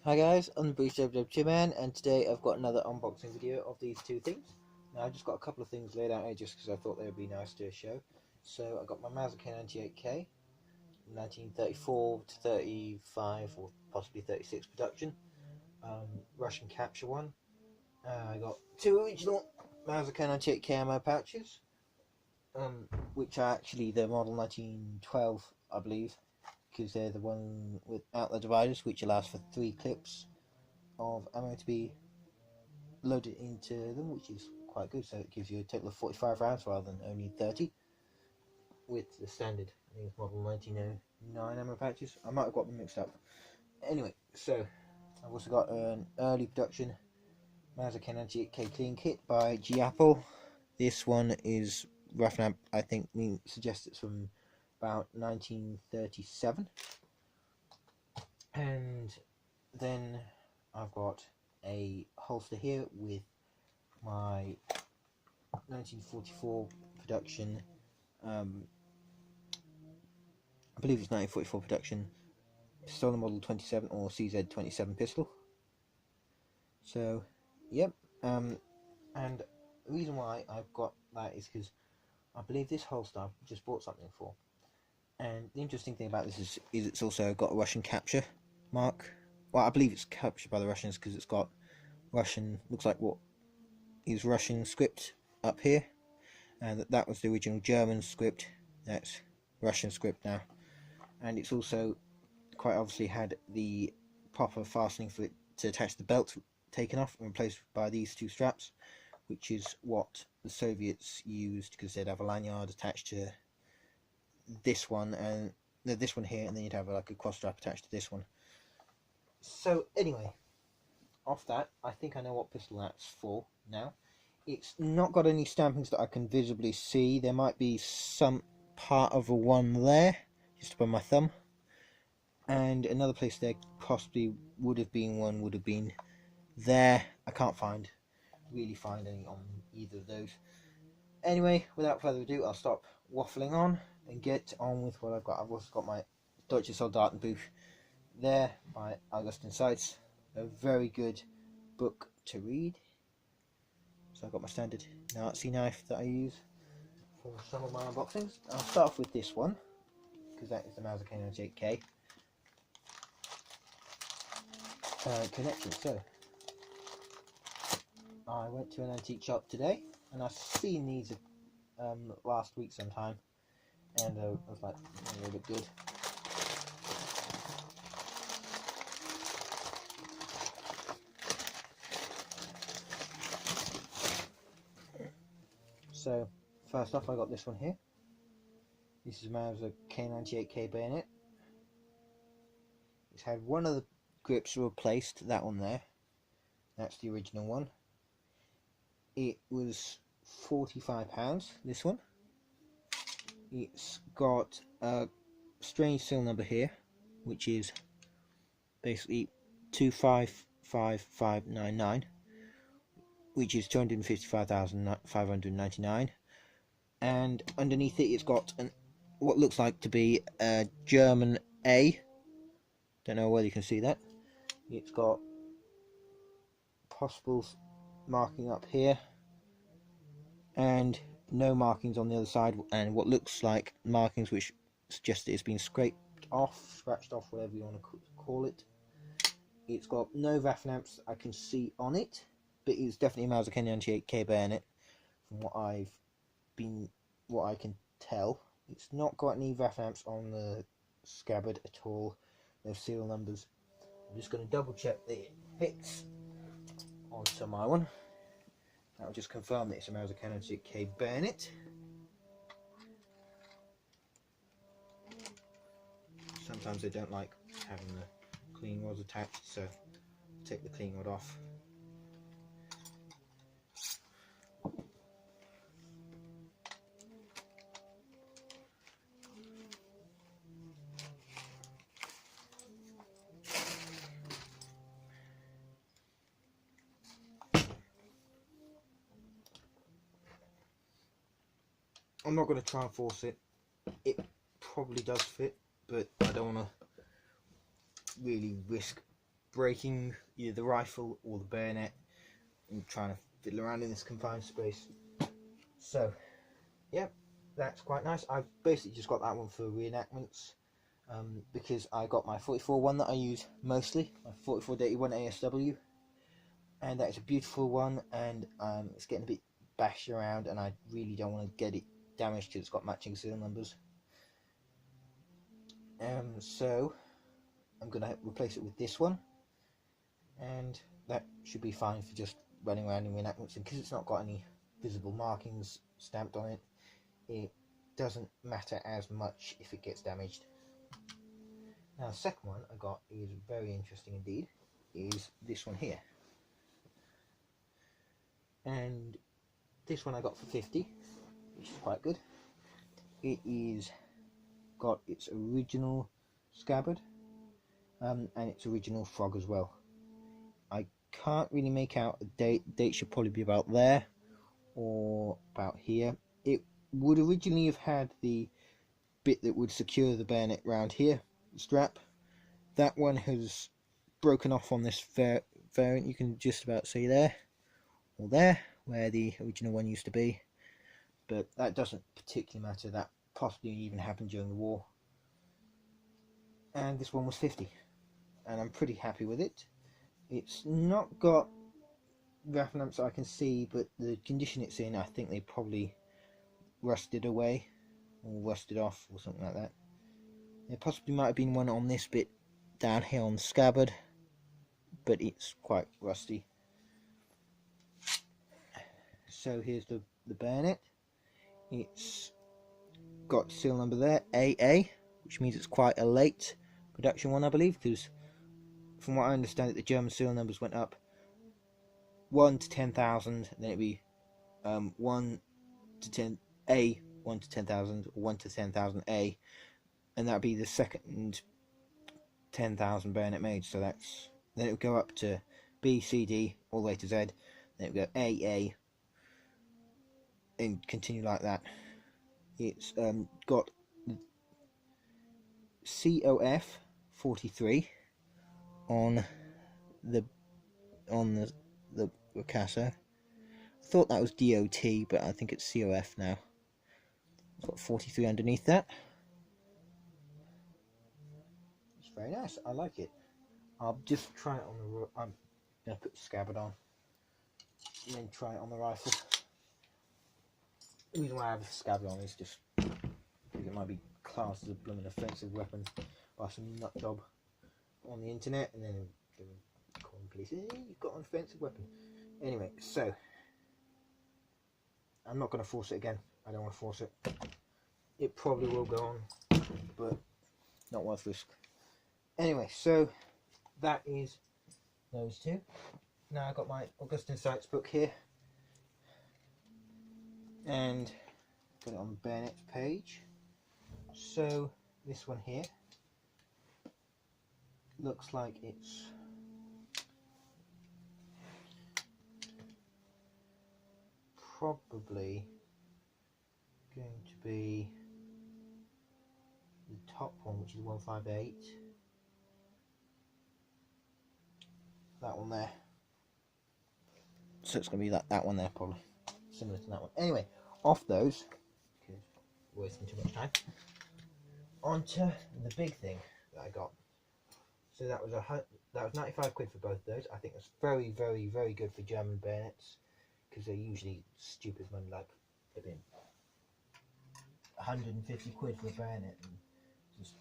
Hi guys, I'm the DandBMilitaria man, and today I've got another unboxing video of these two things. Now I just got a couple of things laid out here just because I thought they would be nice to show. So I got my Mauser K98K, 1934 to 35 or possibly 36 production, Russian capture one. I got two original Mauser K98K ammo pouches, which are actually the model 1912, I believe, because they're the one without the dividers, which allows for 3 clips of ammo to be loaded into them, which is quite good. So it gives you a total of 45 rounds rather than only 30 with the standard, I think it's model 1909 ammo pouches. I might have got them mixed up. Anyway, so I've also got an early production Mauser K98K clean kit by Gewhr. This one is Waffenamts, I think, suggests it's from about 1937. And then I've got a holster here with my 1944 production, I believe it's 1944 production Pistola Model 27 or CZ27 pistol. So yep, and the reason why I've got that is because I believe this holster I've just bought something for. And the interesting thing about this is it's also got a Russian capture mark. Well, I believe it's captured by the Russians because it's got Russian, looks like what is Russian script up here, and that was the original German script. That's Russian script now. And it's also quite obviously had the proper fastening for it to attach the belt taken off and replaced by these two straps, which is what the Soviets used, because they'd have a lanyard attached to this one and this one here, and then you'd have like a cross strap attached to this one. So anyway, off that, I think I know what pistol that's for now. It's not got any stampings that I can visibly see. There might be some part of a one there, just above my thumb, and another place there possibly would have been one, would have been there. I can't really find any on either of those. Anyway, without further ado, I'll stop waffling on and get on with what I've got. I've also got my Deutsche Soldatenbuch there by Augustin Seitz, a very good book to read. So I've got my standard Nazi knife that I use for some of my unboxings. I'll start off with this one, because that is the Mauser K98K connection. So I went to an antique shop today, and I've seen these last week sometime, and I was like, they look good. So first off, I got this one here. This is Mauser K98K bayonet. It's had one of the grips replaced, that one there. That's the original one. It was £45, this one. It's got a strange serial number here, which is basically 255599, which is 255,599, and underneath it it's got what looks like to be a German A. Don't know whether you can see that. It's got possible marking up here, and no markings on the other side, and what looks like markings which suggest that it's been scraped off, scratched off, whatever you want to call it. It's got no Waffenamts I can see on it, but it's definitely a Mauser K98K bayonet from what I can tell. It's not got any Waffenamts on the scabbard at all. No serial numbers. I'm just going to double check that it fits onto my one. That will just confirm that it's a Mauser K98K bayonet. Sometimes they don't like having the clean rods attached, so take the clean rod off. I'm not going to try and force it. It probably does fit, but I don't want to really risk breaking either the rifle or the bayonet and trying to fiddle around in this confined space. So, yeah, that's quite nice. I've basically just got that one for reenactments because I got my 44 one that I use mostly, my 44-81 ASW, and that is a beautiful one, and it's getting a bit bashed around, and I really don't want to get it damaged because it's got matching serial numbers. So I'm going to replace it with this one, and that should be fine for just running around in reenactments, and because it's not got any visible markings stamped on it, it doesn't matter as much if it gets damaged. Now the second one I got is very interesting indeed, is this one here, and this one I got for 50, which is quite good. It is got its original scabbard and its original frog as well. I can't really make out a date. Date should probably be about there or about here. It would originally have had the bit that would secure the bayonet round here, the strap. That one has broken off on this variant. You can just about see there or there where the original one used to be, but that doesn't particularly matter. That possibly even happened during the war. And this one was 50, and I'm pretty happy with it. It's not got Waffenamts I can see, but the condition it's in, I think they probably rusted away or rusted off or something like that. There possibly might have been one on this bit down here on the scabbard, but it's quite rusty. So here's the bayonet. It's got serial number there, AA, which means it's quite a late production one, I believe, because from what I understand, the German serial numbers went up 1 to 10,000, then it'd be 1 to 10 A, 1 to 10,000, or 1 to 10,000 A, and that'd be the second 10,000 bayonet made. So that's then it would go up to B, C, D, all the way to Z. Then it would go A, and continue like that. It's got COF 43 on the Ricasso. I thought that was DOT, but I think it's COF now. It's got 43 underneath that. It's very nice. I like it. I'll just try it on the. I'm gonna put the scabbard on and then try it on the rifle. The reason why I have the scabbard on is just because it might be classed as a blooming offensive weapon by some nut job on the internet, and then they will call the police. Hey, you've got an offensive weapon. Anyway, so I'm not going to force it again. I don't want to force it. It probably will go on, but not worth risk. Anyway, so that is those two. Now I've got my Augustin Sykes book here, and got it on the bayonets page. So this one here looks like it's probably going to be the top one, which is 158. That one there. So it's going to be that one there, probably similar to that one. Anyway, off those, because we're wasting too much time, onto the big thing that I got. So that was 95 quid for both those. I think that's very, very, very good for German bayonets, because they're usually stupid money, like they've been 150 quid for a bayonet, and just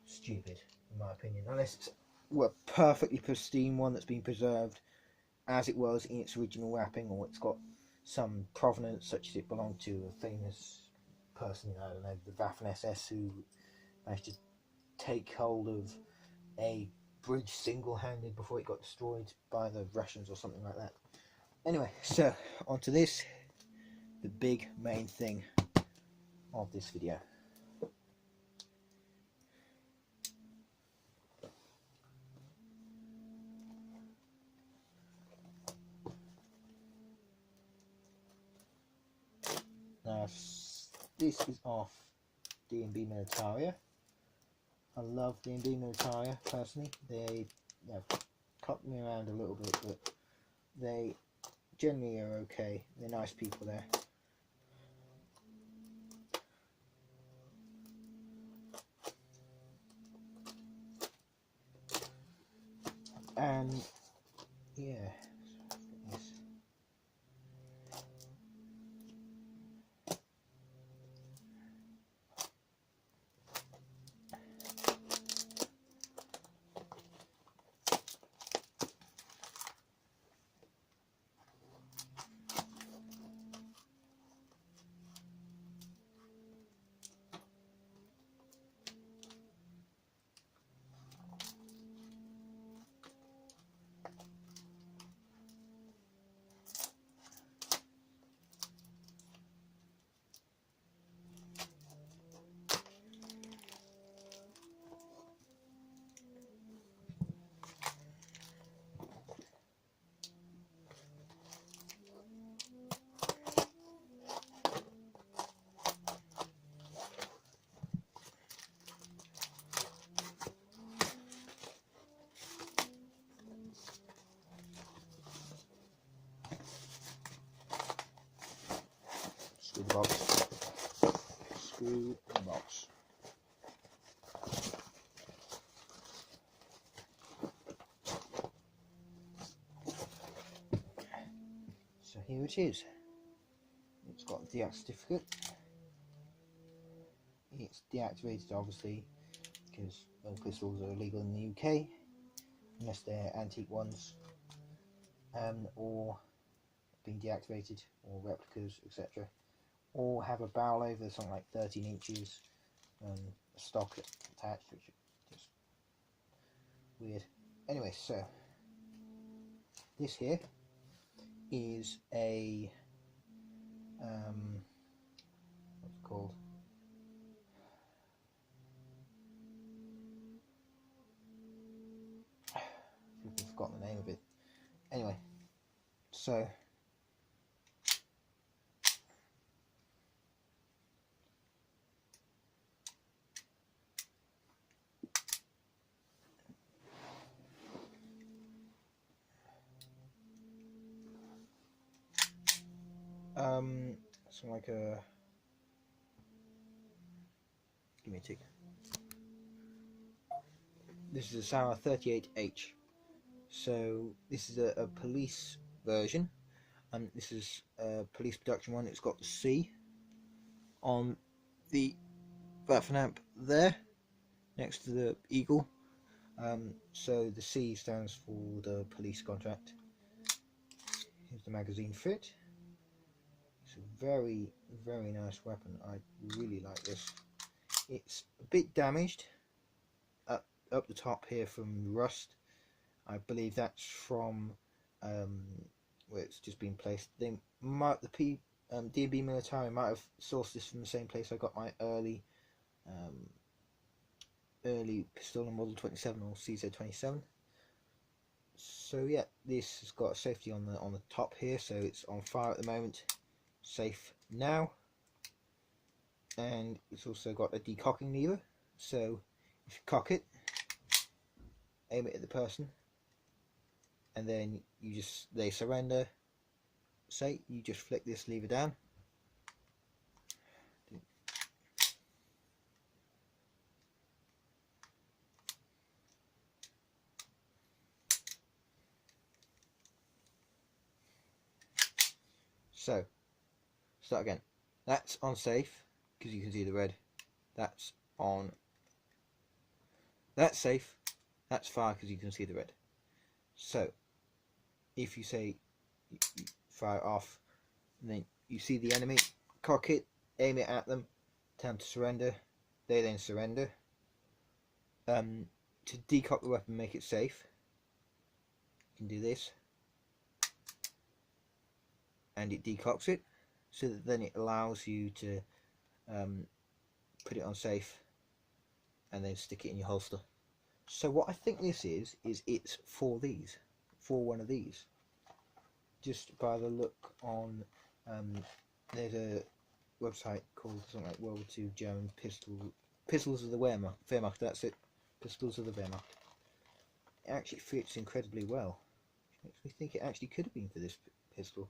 stupid in my opinion, unless it's a perfectly pristine one that's been preserved as it was in its original wrapping, or it's got some provenance, such as it belonged to a famous person, I don't know, the Waffen-SS, who managed to take hold of a bridge single-handed before it got destroyed by the Russians or something like that. Anyway, so onto this, the big main thing of this video. Now, this is off DandBMilitaria. I love DandBMilitaria personally. They they've cut me around a little bit, but they generally are okay. They're nice people there. And yeah, yes. Screw the box. Screw the box. So here it is. It's got the Deact certificate. It's deactivated, obviously, because all pistols are illegal in the UK unless they're antique ones, or being deactivated, or replicas, etc. Or have a barrel over something like 13 inches, stock attached, which is just weird. Anyway, so this here is a what's it called? I've forgotten the name of it. Anyway, so something like a, give me a tick. This is a Sauer 38H. So this is a police version, and this is a police production one. It's got the C on the Waffenamp there, next to the eagle. So the C stands for the police contract. Here's the magazine fit. It's a very, very nice weapon. I really like this. It's a bit damaged up the top here from rust. I believe that's from where it's just been placed. They might, the DandBMilitaria might have sourced this from the same place I got my early pistol model 27 or CZ27. So yeah, this has got a safety on the top here, so it's on fire at the moment, safe now. And it's also got a decocking lever, so if you cock it, aim it at the person, and then they surrender, say, you just flick this lever down, so start again. That's on safe because you can see the red. That's on, that's safe, that's fire because you can see the red. So if you say you fire off, and then you see the enemy, cock it, aim it at them, tell them to surrender, they then surrender. To decock the weapon, make it safe, you can do this, and it decocks it, so that then it allows you to put it on safe and then stick it in your holster. So what I think this is it's for one of these. Just by the look on, there's a website called something like World War II German Pistols of the Wehrmacht. That's it. Pistols of the Wehrmacht. it actually fits incredibly well. Which makes me think it actually could have been for this pistol.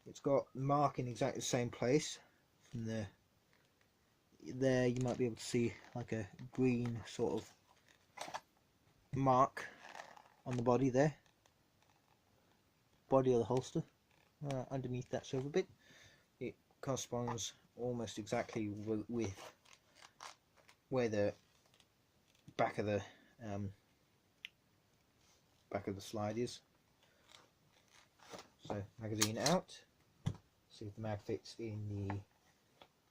It's got mark in exactly the same place. From there you might be able to see like a green sort of mark on the body there. Body of the holster. Underneath that silver bit. It corresponds almost exactly with where the back of the slide is. So magazine out. See if the mag fits in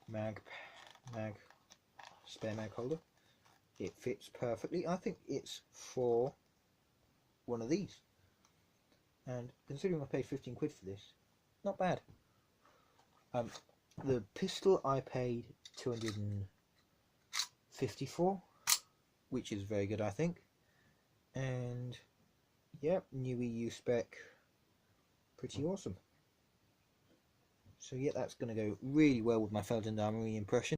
the spare mag holder. It fits perfectly. I think it's for one of these. And considering I paid 15 quid for this, not bad. The pistol I paid 250 for, which is very good, I think. And yep, new EU spec, pretty awesome. So yeah, that's going to go really well with my Feldgendarmerie impression.